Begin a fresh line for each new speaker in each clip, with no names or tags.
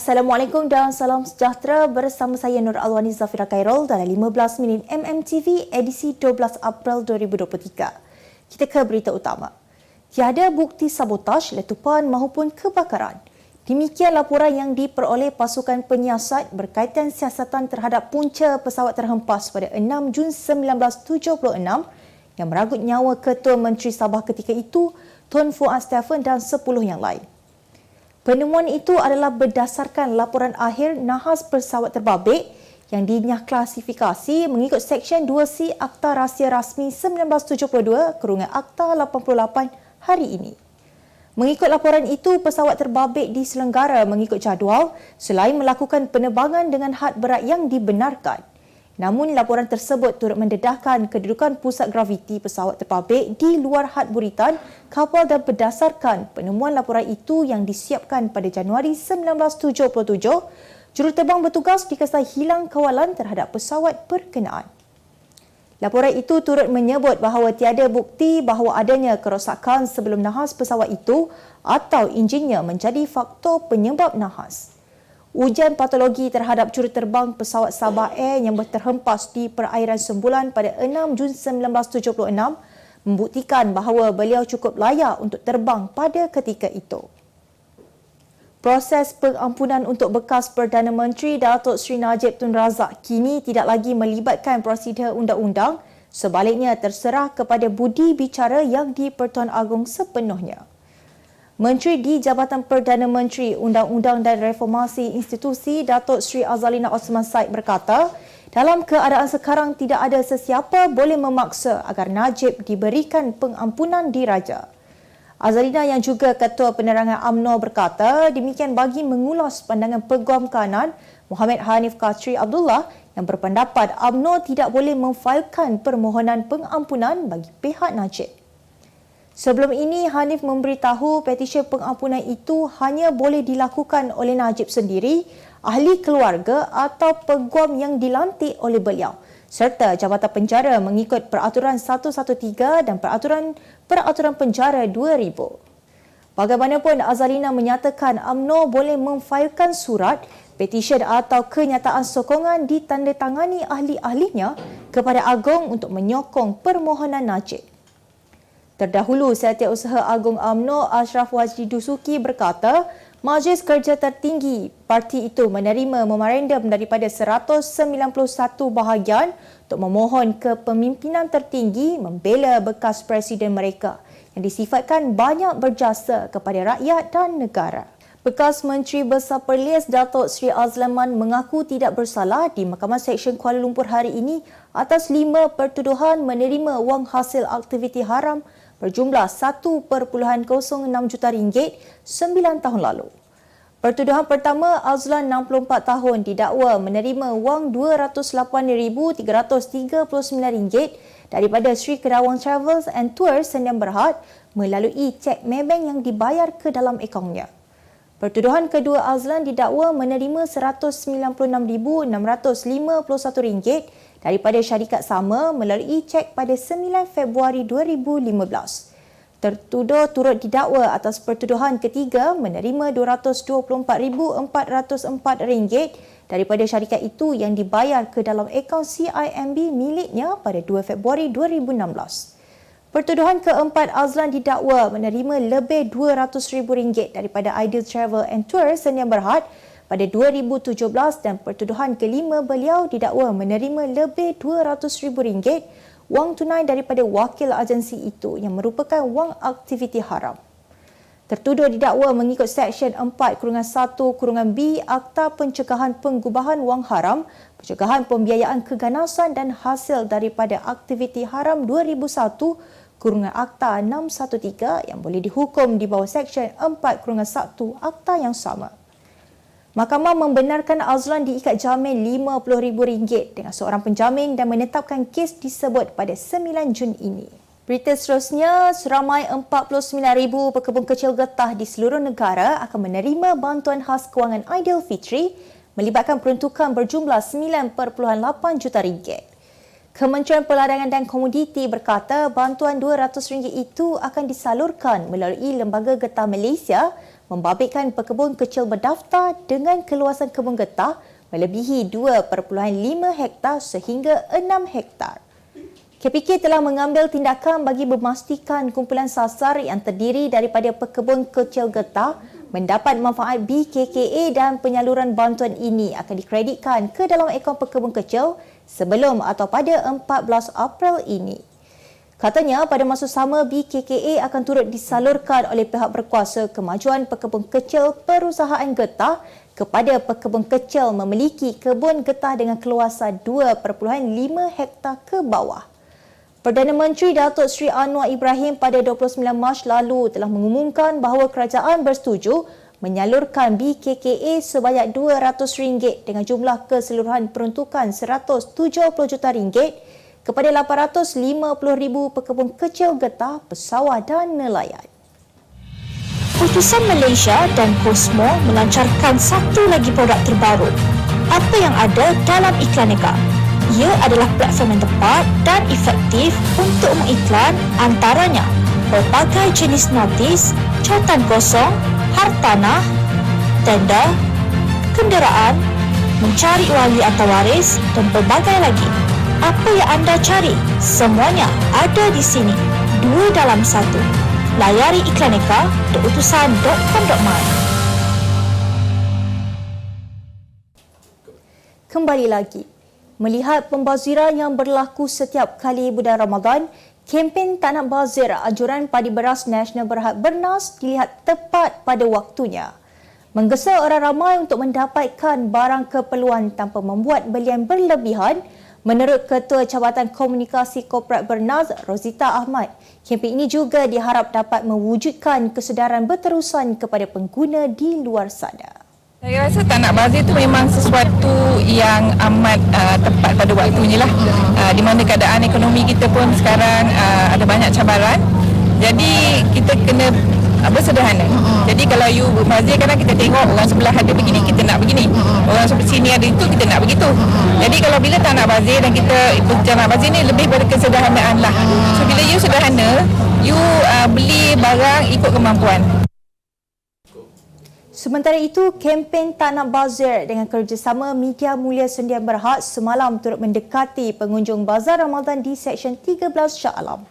Assalamualaikum dan salam sejahtera, bersama saya Nur Alwani Zafira Khairul dalam 15 minit MMTV edisi 12 April 2023. Kita ke berita utama. Tiada bukti sabotaj, letupan maupun kebakaran. Demikian laporan yang diperoleh pasukan penyiasat berkaitan siasatan terhadap punca pesawat terhempas pada 6 Jun 1976 yang meragut nyawa Ketua Menteri Sabah ketika itu, Tun Fuad Stephen dan 10 yang lain. Penemuan itu adalah berdasarkan laporan akhir nahas pesawat terbabit yang dinyah klasifikasi mengikut Seksyen 2C Akta Rahsia Rasmi 1972 / Akta 88 hari ini. Mengikut laporan itu, pesawat terbabit diselenggara mengikut jadual selain melakukan penerbangan dengan had berat yang dibenarkan. Namun, laporan tersebut turut mendedahkan kedudukan pusat graviti pesawat terbabit di luar had buritan kapal dan berdasarkan penemuan laporan itu yang disiapkan pada Januari 1977, juruterbang bertugas dikesan hilang kawalan terhadap pesawat berkenaan. Laporan itu turut menyebut bahawa tiada bukti bahawa adanya kerosakan sebelum nahas pesawat itu atau enjinnya menjadi faktor penyebab nahas. Ujian patologi terhadap juruterbang pesawat Sabah Air yang terhempas di perairan Sembulan pada 6 Jun 1976 membuktikan bahawa beliau cukup layak untuk terbang pada ketika itu. Proses pengampunan untuk bekas Perdana Menteri Datuk Seri Najib Tun Razak kini tidak lagi melibatkan prosedur undang-undang, sebaliknya terserah kepada budi bicara yang di-Pertuan Agong sepenuhnya. Menteri di Jabatan Perdana Menteri, Undang-Undang dan Reformasi Institusi Datuk Seri Azalina Osman Said berkata, dalam keadaan sekarang tidak ada sesiapa boleh memaksa agar Najib diberikan pengampunan diraja. Azalina yang juga Ketua Penerangan UMNO berkata, demikian bagi mengulas pandangan Peguam Kanan Muhammad Hanif Khatri Abdullah yang berpendapat UMNO tidak boleh memfailkan permohonan pengampunan bagi pihak Najib. Sebelum ini, Hanif memberitahu petisyen pengampunan itu hanya boleh dilakukan oleh Najib sendiri, ahli keluarga atau peguam yang dilantik oleh beliau, serta Jabatan Penjara mengikut Peraturan 113 dan Peraturan Penjara 2000. Bagaimanapun, Azalina menyatakan UMNO boleh memfailkan surat, petisyen atau kenyataan sokongan ditandatangani ahli-ahlinya kepada Agong untuk menyokong permohonan Najib. Terdahulu, Setiausaha Agung UMNO Ashraf Wajdi Dusuki berkata, Majlis Kerja Tertinggi parti itu menerima memorandum daripada 191 bahagian untuk memohon kepemimpinan tertinggi membela bekas presiden mereka yang disifatkan banyak berjasa kepada rakyat dan negara. Bekas Menteri Besar Perlis Datuk Seri Azlaman mengaku tidak bersalah di Mahkamah Seksyen Kuala Lumpur hari ini atas 5 pertuduhan menerima wang hasil aktiviti haram berjumlah 1.06 juta ringgit 9 tahun lalu. Pertuduhan pertama, Azlan 64 tahun didakwa menerima wang RM208,339 daripada Sri Kerawang Travels and Tours Sdn Bhd melalui cek Maybank yang dibayar ke dalam akaunnya. Pertuduhan kedua, Azlan didakwa menerima RM196,651 daripada syarikat sama melalui cek pada 9 Februari 2015. Tertuduh turut didakwa atas pertuduhan ketiga menerima RM224,404 daripada syarikat itu yang dibayar ke dalam akaun CIMB miliknya pada 2 Februari 2016. Pertuduhan keempat, Azlan didakwa menerima lebih RM200,000 daripada Ideal Travel and Tours Sdn Bhd pada 2017 dan pertuduhan kelima, beliau didakwa menerima lebih RM200,000 wang tunai daripada wakil agensi itu yang merupakan wang aktiviti haram. Tertuduh didakwa mengikut Seksyen 4/1/B Akta Pencegahan Penggubahan Wang Haram, Pencegahan Pembiayaan Keganasan dan Hasil daripada Aktiviti Haram 2001 Akta 613 yang boleh dihukum di bawah Seksyen 4/1 Akta yang sama. Mahkamah membenarkan Azlan diikat jamin RM50,000 dengan seorang penjamin dan menetapkan kes disebut pada 9 Jun ini. Berita seterusnya, seramai 49,000 pekebun kecil getah di seluruh negara akan menerima bantuan khas kewangan Aidilfitri melibatkan peruntukan berjumlah RM9.8 juta. Kementerian Perdagangan dan Komoditi berkata bantuan RM200 itu akan disalurkan melalui Lembaga Getah Malaysia membabitkan pekebun kecil berdaftar dengan keluasan kebun getah melebihi 2.5 hektar sehingga 6 hektar. KPK telah mengambil tindakan bagi memastikan kumpulan sasar yang terdiri daripada pekebun kecil getah mendapat manfaat BKKA dan penyaluran bantuan ini akan dikreditkan ke dalam akaun pekebun kecil sebelum atau pada 14 April ini. Katanya pada masa sama BKKA akan turut disalurkan oleh pihak berkuasa kemajuan pekebun kecil perusahaan getah kepada pekebun kecil memiliki kebun getah dengan keluasan 2.5 hektar ke bawah. Perdana Menteri Datuk Seri Anwar Ibrahim pada 29 Mac lalu telah mengumumkan bahawa kerajaan bersetuju menyalurkan BKKA sebanyak RM200 dengan jumlah keseluruhan peruntukan RM170 juta kepada 850,000 pekebun kecil getah, pesawah dan nelayan.
Utusan Malaysia dan Cosmo melancarkan satu lagi produk terbaru. Apa yang ada dalam Iklaneka? Ia adalah platform yang tepat dan efektif untuk mengiklan antaranya berbagai jenis notis, cautan kosong, hartanah, tender, kenderaan, mencari wali atau waris dan berbagai lagi. Apa yang anda cari? Semuanya ada di sini. 2 dalam 1. Layari iklaneka.utusan.com.my.
Kembali lagi. Melihat pembaziran yang berlaku setiap kali bulan Ramadan, kempen Tak Nak Bazir anjuran Padi Beras Nasional Berhad Bernas dilihat tepat pada waktunya. Menggesa orang ramai untuk mendapatkan barang keperluan tanpa membuat belian berlebihan. Menurut Ketua Jabatan Komunikasi Korporat Bernas, Rozita Ahmad, kempen ini juga diharap dapat mewujudkan kesedaran berterusan kepada pengguna di luar sana.
Saya rasa Tak Nak Bazir itu memang sesuatu yang amat tepat pada waktunya lah. Di mana keadaan ekonomi kita pun sekarang ada banyak cabaran. Jadi kita kena bersederhana. Jadi kalau you berbazir, kadang kita tengok orang sebelah ada begini, kita nak begini. Orang sebelah sini ada itu, kita nak begitu. Jadi kalau bila tak nak bazir dan kita tak nak bazir ni lebih pada kesederhanaan lah. So bila you sederhana, you beli barang ikut kemampuan.
Sementara itu, kempen Tak Nak Bazir dengan kerjasama Media Mulia Sendian Berhad semalam turut mendekati pengunjung Bazar Ramadan di Seksyen 13 Shah Alam.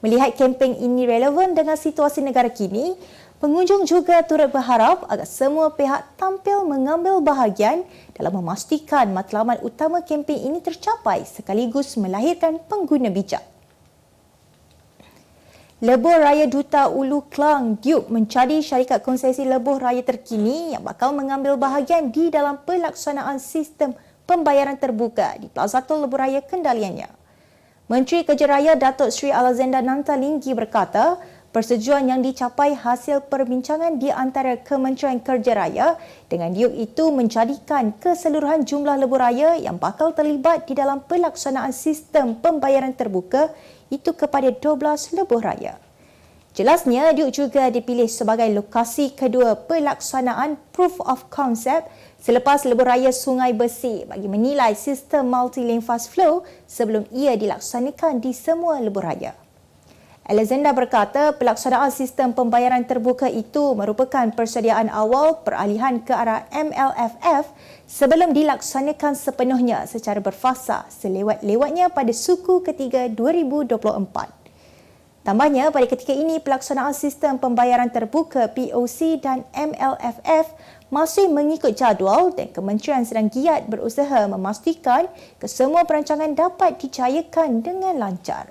Melihat kempen ini relevan dengan situasi negara kini, pengunjung juga turut berharap agar semua pihak tampil mengambil bahagian dalam memastikan matlamat utama kempen ini tercapai sekaligus melahirkan pengguna bijak. Lebuh Raya Duta Ulu Klang Duke menjadi syarikat konsesi lebuh raya terkini yang bakal mengambil bahagian di dalam pelaksanaan sistem pembayaran terbuka di Plaza Tol Lebuh Raya kendaliannya. Menteri Kerja Raya Datuk Seri Alexander Nantalinggi berkata, persetujuan yang dicapai hasil perbincangan di antara Kementerian Kerja Raya dengan Duke itu menjadikan keseluruhan jumlah lebuh raya yang bakal terlibat di dalam pelaksanaan sistem pembayaran terbuka itu kepada 12 lebuh raya. Jelasnya, Duke juga dipilih sebagai lokasi kedua pelaksanaan Proof of Concept selepas lebuh raya Sungai Bersih bagi menilai sistem multi-lane fast flow sebelum ia dilaksanakan di semua lebuh raya. Alexander berkata pelaksanaan sistem pembayaran terbuka itu merupakan persediaan awal peralihan ke arah MLFF sebelum dilaksanakan sepenuhnya secara berfasa selewat-lewatnya pada suku ketiga 2024. Tambahnya, pada ketika ini pelaksanaan sistem pembayaran terbuka POC dan MLFF masih mengikut jadual dan kementerian sedang giat berusaha memastikan kesemua perancangan dapat dicayakan dengan lancar.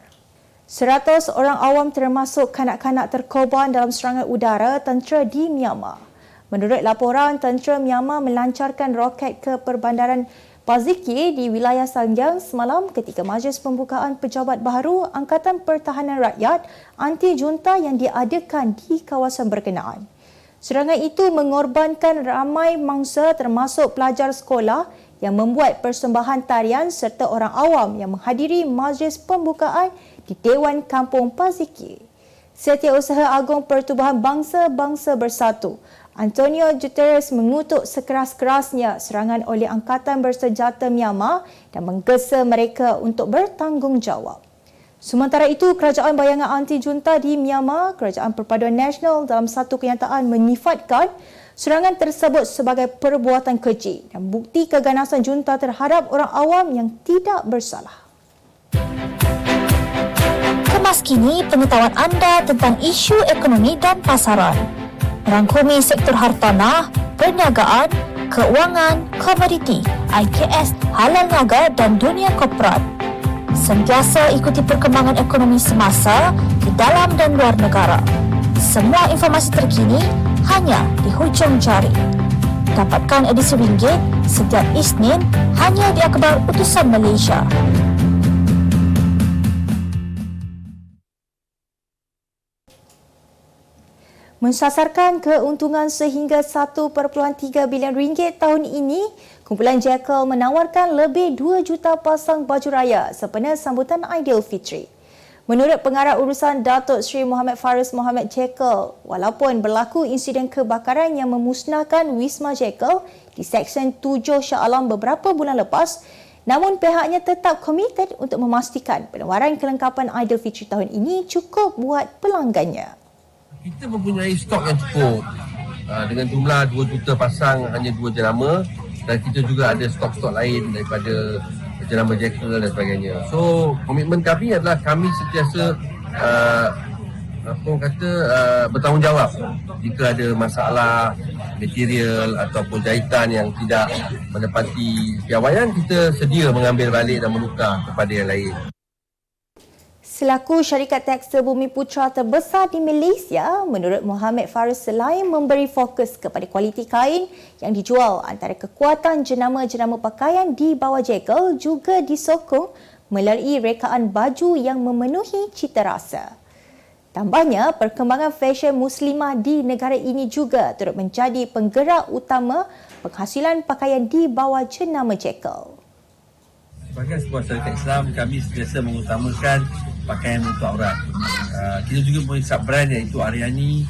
100 orang awam termasuk kanak-kanak terkorban dalam serangan udara tentera di Myanmar. Menurut laporan, tentera Myanmar melancarkan roket ke perbandaran Paziki di wilayah Sangiang semalam ketika majlis pembukaan pejabat baharu Angkatan Pertahanan Rakyat anti-junta yang diadakan di kawasan berkenaan. Serangan itu mengorbankan ramai mangsa termasuk pelajar sekolah yang membuat persembahan tarian serta orang awam yang menghadiri majlis pembukaan di Dewan Kampung Paziki. Setiausaha Agung Pertubuhan Bangsa-Bangsa Bersatu, Antonio Guterres mengutuk sekeras-kerasnya serangan oleh Angkatan Bersenjata Myanmar dan menggesa mereka untuk bertanggungjawab. Sementara itu, Kerajaan Bayangan Anti Junta di Myanmar, Kerajaan Perpaduan Nasional dalam satu kenyataan menyifatkan serangan tersebut sebagai perbuatan keji dan bukti keganasan junta terhadap orang awam yang tidak bersalah.
Kemas kini pengetahuan anda tentang isu ekonomi dan pasaran. Merangkumi sektor hartanah, perniagaan, keuangan, komoditi, IKS, halal niaga dan dunia korporat. Sentiasa ikuti perkembangan ekonomi semasa di dalam dan luar negara. Semua informasi terkini hanya di hujung jari. Dapatkan edisi ringgit setiap Isnin hanya di Akhbar Utusan Malaysia.
Mensasarkan keuntungan sehingga 1.3 bilion ringgit tahun ini, kumpulan Jekyll menawarkan lebih 2 juta pasang baju raya sempena sambutan Aidilfitri. Menurut Pengarah Urusan Datuk Seri Muhammad Faris Mohamad Jekyll, walaupun berlaku insiden kebakaran yang memusnahkan Wisma Jekyll di Seksyen 7 Shah Alam beberapa bulan lepas, namun pihaknya tetap komited untuk memastikan penawaran kelengkapan Aidilfitri tahun ini cukup buat pelanggannya.
Kita mempunyai stok yang cukup dengan jumlah 2 juta pasang hanya 2 jenama, dan kita juga ada stok-stok lain daripada jenama Jekyll dan sebagainya. So komitmen kami adalah kami sentiasa bertanggungjawab jika ada masalah material ataupun jahitan yang tidak menepati piawaian, kita sedia mengambil balik dan menukar kepada yang lain.
Selaku syarikat tekstil Bumi Putra terbesar di Malaysia, menurut Muhammad Faris, selain memberi fokus kepada kualiti kain yang dijual, antara kekuatan jenama-jenama pakaian di bawah Jekyll juga disokong melalui rekaan baju yang memenuhi cita rasa. Tambahnya, perkembangan fashion muslimah di negara ini juga turut menjadi penggerak utama penghasilan pakaian di bawah jenama Jekyll.
Sebagai sebuah syarikat Islam, kami sentiasa mengutamakan pakaian untuk aurat. Kita juga mempunyai sub-brand iaitu Aryani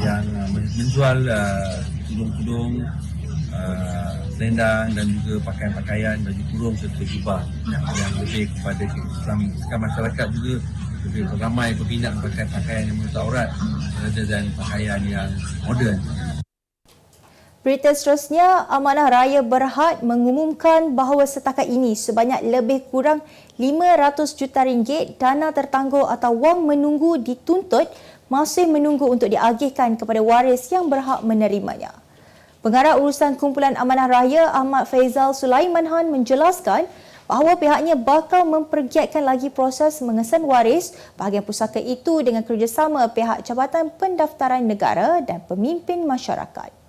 yang menjual tudung-tudung, selendang dan juga pakaian-pakaian, baju kurung serta jubah yang lebih kepada Islam. Masyarakat juga lebih ramai berminat memakai pakaian yang untuk aurat dan pakaian yang moden.
Berita seterusnya, Amanah Raya Berhad mengumumkan bahawa setakat ini sebanyak lebih kurang 500 juta ringgit dana tertangguh atau wang menunggu dituntut masih menunggu untuk diagihkan kepada waris yang berhak menerimanya. Pengarah Urusan Kumpulan Amanah Raya Ahmad Faizal Sulaiman Han menjelaskan bahawa pihaknya bakal mempergiatkan lagi proses mengesan waris bahagian pusaka itu dengan kerjasama pihak Jabatan Pendaftaran Negara dan pemimpin masyarakat.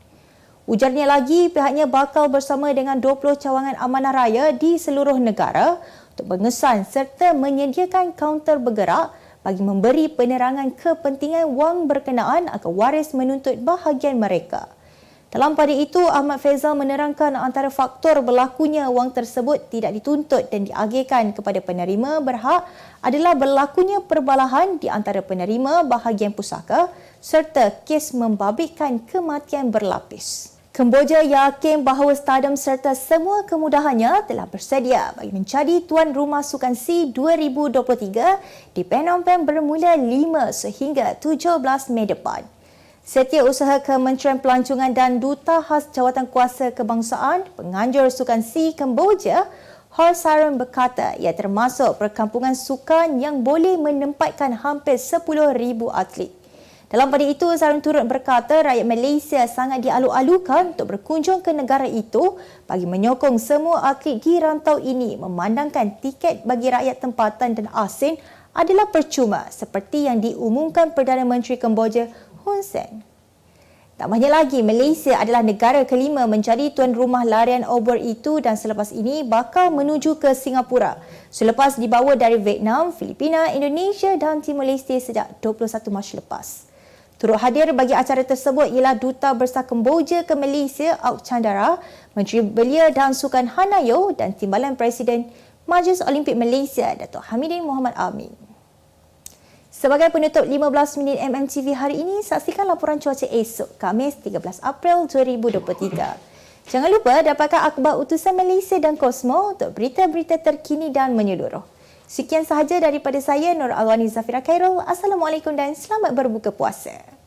Ujarnya lagi, pihaknya bakal bersama dengan 20 cawangan amanah raya di seluruh negara untuk mengesan serta menyediakan kaunter bergerak bagi memberi penerangan kepentingan wang berkenaan agar waris menuntut bahagian mereka. Dalam pada itu, Ahmad Faizal menerangkan antara faktor berlakunya wang tersebut tidak dituntut dan diagihkan kepada penerima berhak adalah berlakunya perbalahan di antara penerima bahagian pusaka serta kes membabitkan kematian berlapis. Kemboja yakin bahawa stadium serta semua kemudahannya telah bersedia bagi menjadi tuan rumah Sukan SEA 2023 di Phnom Penh bermula 5 sehingga 17 Mei depan. Setiausaha Kementerian Pelancongan dan Duta Khas Jawatankuasa Kebangsaan penganjur Sukan SEA Kemboja, Hor Saron berkata ia termasuk perkampungan sukan yang boleh menempatkan hampir 10,000 atlet. Dalam pada itu, Saron turut berkata rakyat Malaysia sangat dialu-alukan untuk berkunjung ke negara itu bagi menyokong semua atlet di rantau ini memandangkan tiket bagi rakyat tempatan dan asing adalah percuma seperti yang diumumkan Perdana Menteri Kemboja Hun Sen. Tambahnya lagi, Malaysia adalah negara kelima menjadi tuan rumah larian obor itu dan selepas ini bakal menuju ke Singapura selepas dibawa dari Vietnam, Filipina, Indonesia dan Timor Leste sejak 21 Mac lepas. Turut hadir bagi acara tersebut ialah Duta Besar Kemboja ke Malaysia, Auk Chandara, Menteri Belia dan Sukan Hanayo dan Timbalan Presiden Majlis Olimpik Malaysia, Datuk Hamidin Mohamad Amin. Sebagai penutup 15 minit MMTV hari ini, saksikan laporan cuaca esok, Khamis 13 April 2023. Jangan lupa dapatkan akhbar Utusan Malaysia dan Kosmo untuk berita-berita terkini dan menyeluruh. Sekian sahaja daripada saya, Nur Alwani Zafira Khairul. Assalamualaikum dan selamat berbuka puasa.